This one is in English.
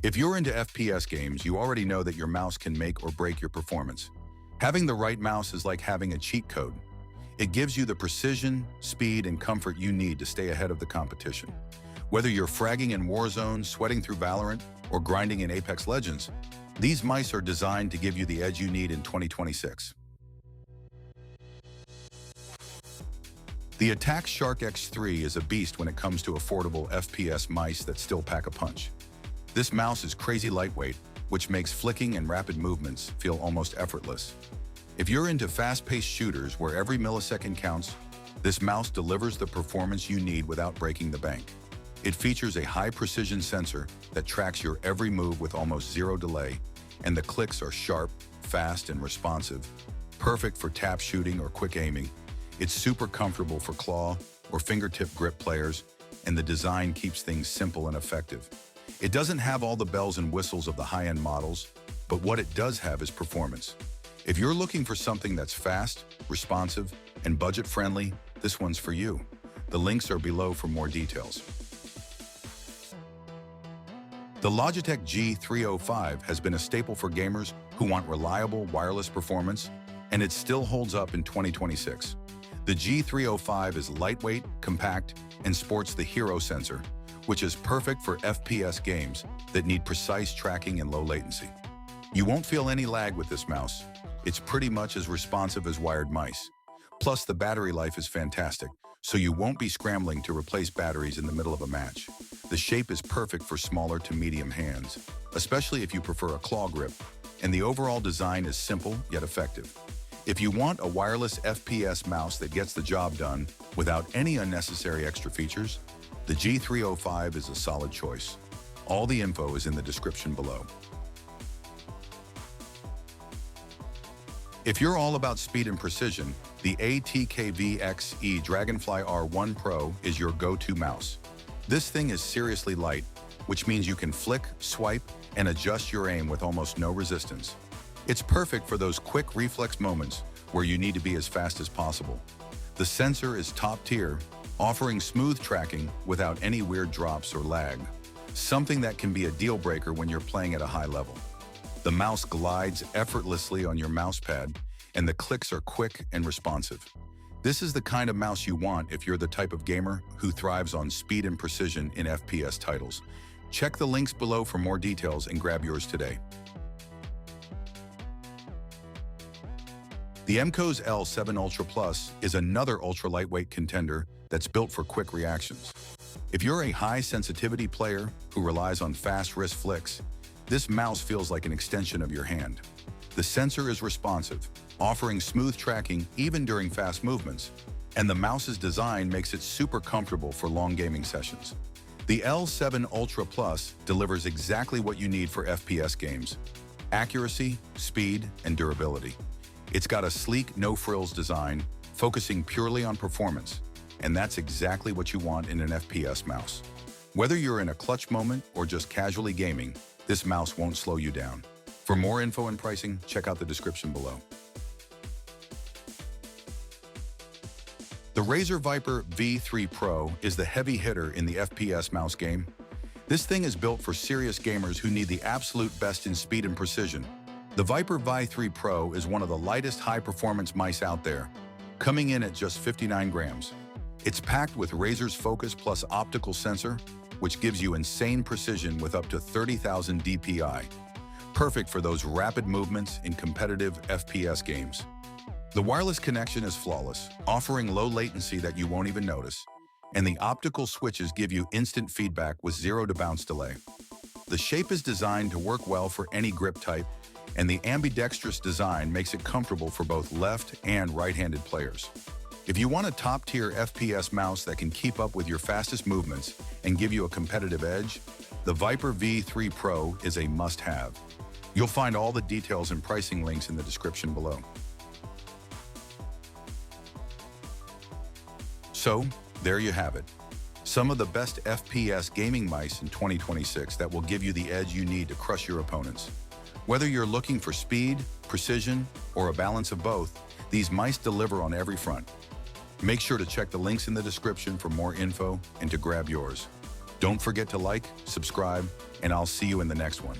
If you're into FPS games, you already know that your mouse can make or break your performance. Having the right mouse is like having a cheat code. It gives you the precision, speed, and comfort you need to stay ahead of the competition. Whether you're fragging in Warzone, sweating through Valorant, or grinding in Apex Legends, these mice are designed to give you the edge you need in 2026. The Attack Shark X3 is a beast when it comes to affordable FPS mice that still pack a punch. This mouse is crazy lightweight, which makes flicking and rapid movements feel almost effortless. If you're into fast-paced shooters where every millisecond counts, this mouse delivers the performance you need without breaking the bank. It features a high-precision sensor that tracks your every move with almost zero delay, and the clicks are sharp, fast, and responsive, perfect for tap shooting or quick aiming. It's super comfortable for claw or fingertip grip players, and the design keeps things simple and effective. It doesn't have all the bells and whistles of the high-end models, but what it does have is performance. If you're looking for something that's fast, responsive, and budget-friendly, this one's for you. The links are below for more details. The Logitech G305 has been a staple for gamers who want reliable wireless performance, and it still holds up in 2026. The G305 is lightweight, compact, and sports the Hero sensor, which is perfect for FPS games that need precise tracking and low latency. You won't feel any lag with this mouse. It's pretty much as responsive as wired mice. Plus, the battery life is fantastic, so you won't be scrambling to replace batteries in the middle of a match. The shape is perfect for smaller to medium hands, especially if you prefer a claw grip, and the overall design is simple yet effective. If you want a wireless FPS mouse that gets the job done without any unnecessary extra features, the G305 is a solid choice. All the info is in the description below. If you're all about speed and precision, the TheTechMag Dragonfly R1 Pro is your go-to mouse. This thing is seriously light, which means you can flick, swipe, and adjust your aim with almost no resistance. It's perfect for those quick reflex moments where you need to be as fast as possible. The sensor is top tier, offering smooth tracking without any weird drops or lag, something that can be a deal breaker when you're playing at a high level. The mouse glides effortlessly on your mouse pad, and the clicks are quick and responsive. This is the kind of mouse you want if you're the type of gamer who thrives on speed and precision in FPS titles. Check the links below for more details and grab yours today. The MCHOSE L7 Ultra Plus is another ultra-lightweight contender that's built for quick reactions. If you're a high-sensitivity player who relies on fast wrist flicks, this mouse feels like an extension of your hand. The sensor is responsive, offering smooth tracking even during fast movements, and the mouse's design makes it super comfortable for long gaming sessions. The L7 Ultra Plus delivers exactly what you need for FPS games: accuracy, speed, and durability. It's got a sleek, no-frills design, focusing purely on performance, and that's exactly what you want in an FPS mouse. Whether you're in a clutch moment or just casually gaming, this mouse won't slow you down. For more info and pricing, check out the description below. The Razer Viper V3 Pro is the heavy hitter in the FPS mouse game. This thing is built for serious gamers who need the absolute best in speed and precision. The Viper V3 Pro is one of the lightest high-performance mice out there, coming in at just 59 grams. It's packed with Razer's Focus Plus optical sensor, which gives you insane precision with up to 30,000 dpi. Perfect for those rapid movements in competitive FPS games. The wireless connection is flawless, offering low latency that you won't even notice, and the optical switches give you instant feedback with zero-to-bounce delay. The shape is designed to work well for any grip type, and the ambidextrous design makes it comfortable for both left and right-handed players. If you want a top-tier FPS mouse that can keep up with your fastest movements and give you a competitive edge, the Viper V3 Pro is a must-have. You'll find all the details and pricing links in the description below. So, there you have it. Some of the best FPS gaming mice in 2026 that will give you the edge you need to crush your opponents. Whether you're looking for speed, precision, or a balance of both, these mice deliver on every front. Make sure to check the links in the description for more info and to grab yours. Don't forget to like, subscribe, and I'll see you in the next one.